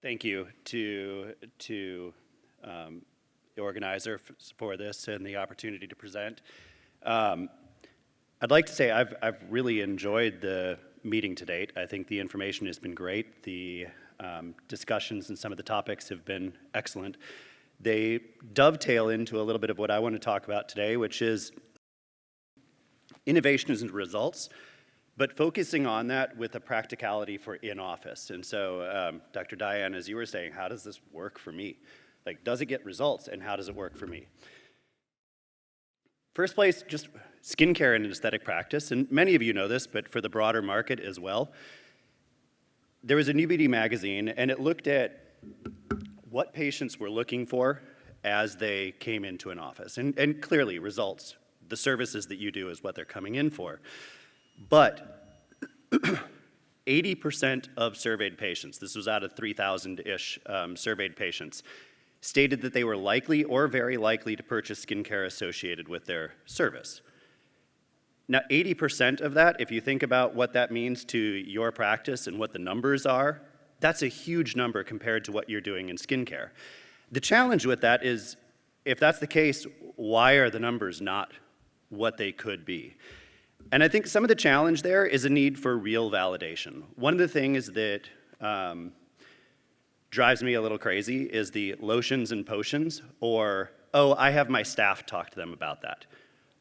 Thank you to the organizer for this and the opportunity to present. I'd like to say I've really enjoyed the meeting to date. I think the information has been great. The discussions and some of the topics have been excellent. They dovetail into a little bit of what I want to talk about today, which is innovations and results, but focusing on that with a practicality for in-office. And so, Dr. Diane, as you were saying, how does this work for me? Like, does it get results, and how does it work for me? First place, just skincare and aesthetic practice, and many of you know this, but for the broader market as well. There was a New Beauty magazine, and it looked at what patients were looking for as they came into an office. And clearly, results, the services that you do is what they're coming in for. But 80% of surveyed patients, this was out of 3,000-ish surveyed patients, stated that they were likely or very likely to purchase skincare associated with their service. Now, 80% of that, if you think about what that means to your practice and what the numbers are, that's a huge number compared to what you're doing in skincare. The challenge with that is, if that's the case, why are the numbers not what they could be? And I think some of the challenge there is a need for real validation. One of the things that drives me a little crazy is the lotions and potions, or, oh, I have my staff talk to them about that.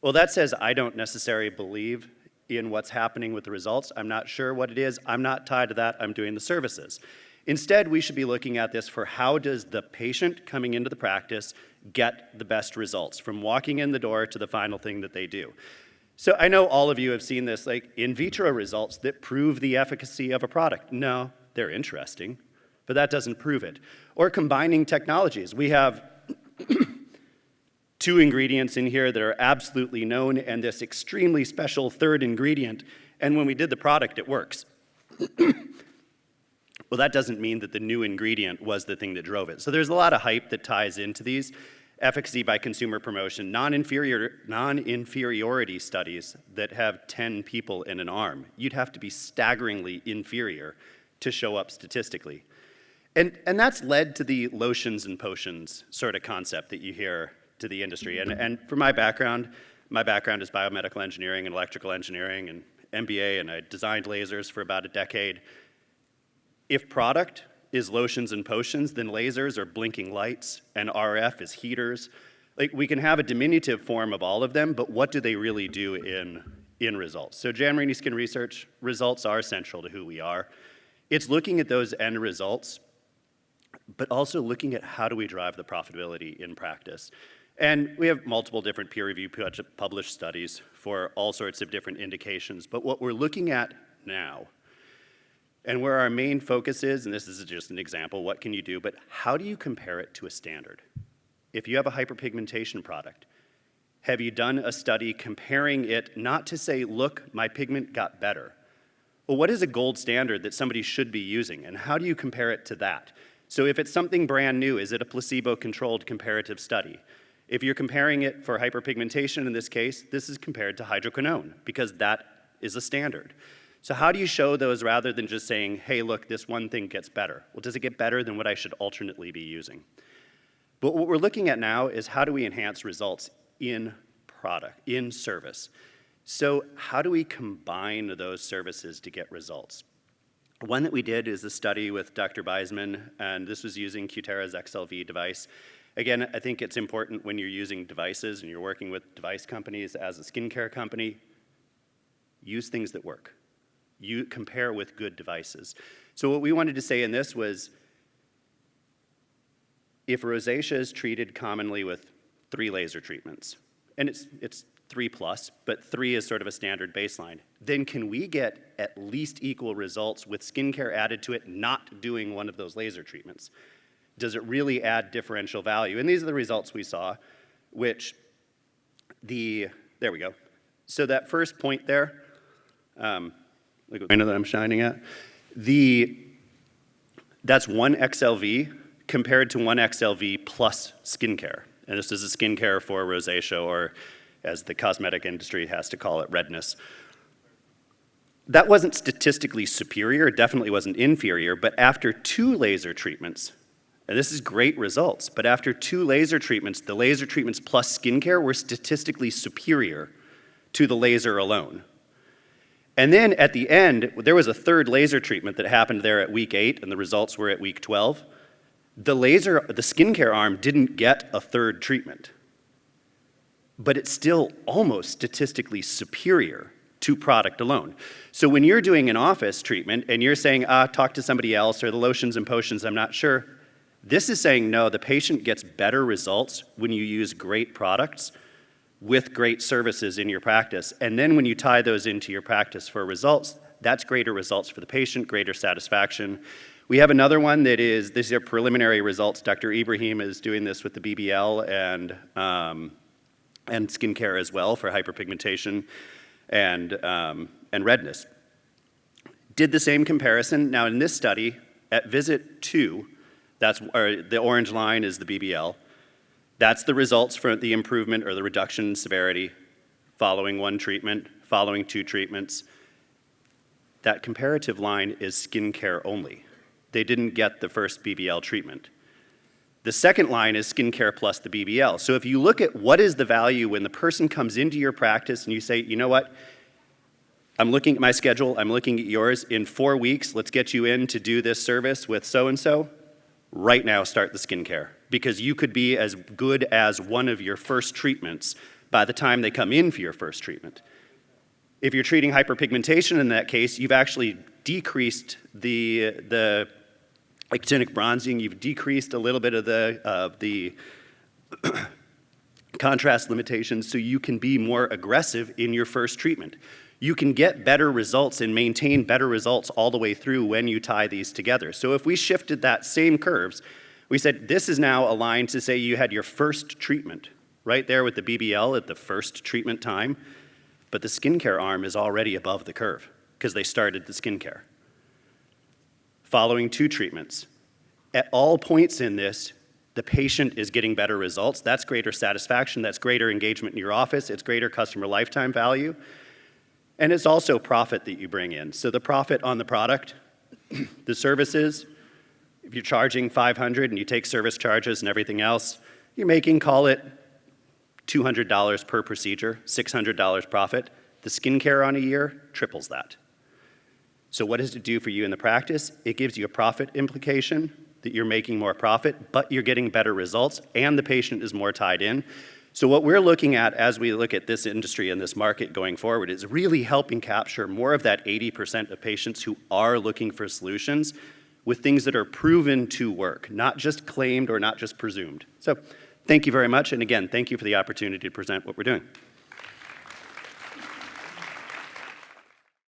Well, that says I don't necessarily believe in what's happening with the results. I'm not sure what it is. I'm not tied to that. I'm doing the services. Instead, we should be looking at this for how does the patient coming into the practice get the best results from walking in the door to the final thing that they do. So I know all of you have seen this, like in vitro results that prove the efficacy of a product. No, they're interesting, but that doesn't prove it. Or combining technologies. We have 2 ingredients in here that are absolutely known and this extremely special third ingredient, and when we did the product, it works. Well, that doesn't mean that the new ingredient was the thing that drove it. So there's a lot of hype that ties into these. Efficacy by consumer promotion, non-inferiority studies that have 10 people in an arm. You'd have to be staggeringly inferior to show up statistically. And that's led to the lotions and potions sort of concept that you hear to the industry. And for my background is biomedical engineering and electrical engineering and MBA, and I designed lasers for about a decade. If product is lotions and potions, then lasers are blinking lights, and RF is heaters. Like, we can have a diminutive form of all of them, but what do they really do in results? So Marini Skin Research results are central to who we are. It's looking at those end results, but also looking at how do we drive the profitability in practice. And we have multiple different peer-reviewed published studies for all sorts of different indications, but what we're looking at now, and where our main focus is, and this is just an example, what can you do, but how do you compare it to a standard? If you have a hyperpigmentation product, have you done a study comparing it, not to say, look, my pigment got better. Well, what is a gold standard that somebody should be using, and how do you compare it to that? So if it's something brand new, is it a placebo-controlled comparative study? If you're comparing it for hyperpigmentation in this case, this is compared to hydroquinone, because that is a standard. So how do you show those rather than just saying, hey, look, this one thing gets better? Well, does it get better than what I should alternately be using? But what we're looking at now is how do we enhance results in product, in service? So how do we combine those services to get results? One that we did is a study with Dr. Beisman, and this was using Cutera's XLV device. Again, I think it's important when you're using devices and you're working with device companies as a skincare company, use things that work. You compare with good devices. So what we wanted to say in this was, if rosacea is treated commonly with 3 laser treatments, and it's 3+, but 3 is sort of a standard baseline, then can we get at least equal results with skincare added to it not doing one of those laser treatments? Does it really add differential value? And these are the results we saw, which there we go. So that first point there, look at the that I'm shining at. That's 1 XLV compared to 1 XLV plus skincare. And this is a skincare for rosacea, or as the cosmetic industry has to call it, redness. That wasn't statistically superior, it definitely wasn't inferior, but after 2 laser treatments, and this is great results, but after 2 laser treatments, the laser treatments plus skincare were statistically superior to the laser alone. And then at the end, there was a 3rd laser treatment that happened there at week 8, and the results were at week 12. The skincare arm didn't get a 3rd treatment, but it's still almost statistically superior to product alone. So when you're doing an office treatment and you're saying, talk to somebody else, or the lotions and potions, I'm not sure, this is saying, no, the patient gets better results when you use great products with great services in your practice. And then when you tie those into your practice for results, that's greater results for the patient, greater satisfaction. We have another one that is, these are preliminary results. Dr. Ibrahim is doing this with the BBL and skincare as well for hyperpigmentation and redness. Did the same comparison. Now in this study, at visit 2, the orange line is the BBL. That's the results for the improvement or the reduction in severity following 1 treatment, following 2 treatments. That comparative line is skincare only. They didn't get the first BBL treatment. The second line is skincare plus the BBL. So if you look at what is the value when the person comes into your practice and you say, you know what, I'm looking at my schedule, I'm looking at yours, in 4 weeks, let's get you in to do this service with so-and-so, right now start the skincare. Because you could be as good as one of your first treatments by the time they come in for your first treatment. If you're treating hyperpigmentation in that case, you've actually decreased the actinic bronzing, you've decreased a little bit of the contrast limitations so you can be more aggressive in your first treatment. You can get better results and maintain better results all the way through when you tie these together. So if we shifted that same curves, we said this is now aligned to say you had your first treatment right there with the BBL at the first treatment time, but the skincare arm is already above the curve because they started the skincare. Following 2 treatments. At all points in this, the patient is getting better results. That's greater satisfaction, that's greater engagement in your office, it's greater customer lifetime value, and it's also profit that you bring in. So the profit on the product, the services, if you're charging $500 and you take service charges and everything else, you're making, call it $200 per procedure, $600 profit. The skincare on a year triples that. So what does it do for you in the practice? It gives you a profit implication that you're making more profit, but you're getting better results and the patient is more tied in. So what we're looking at as we look at this industry and this market going forward is really helping capture more of that 80% of patients who are looking for solutions with things that are proven to work, not just claimed or not just presumed. So thank you very much, and again, thank you for the opportunity to present what we're doing.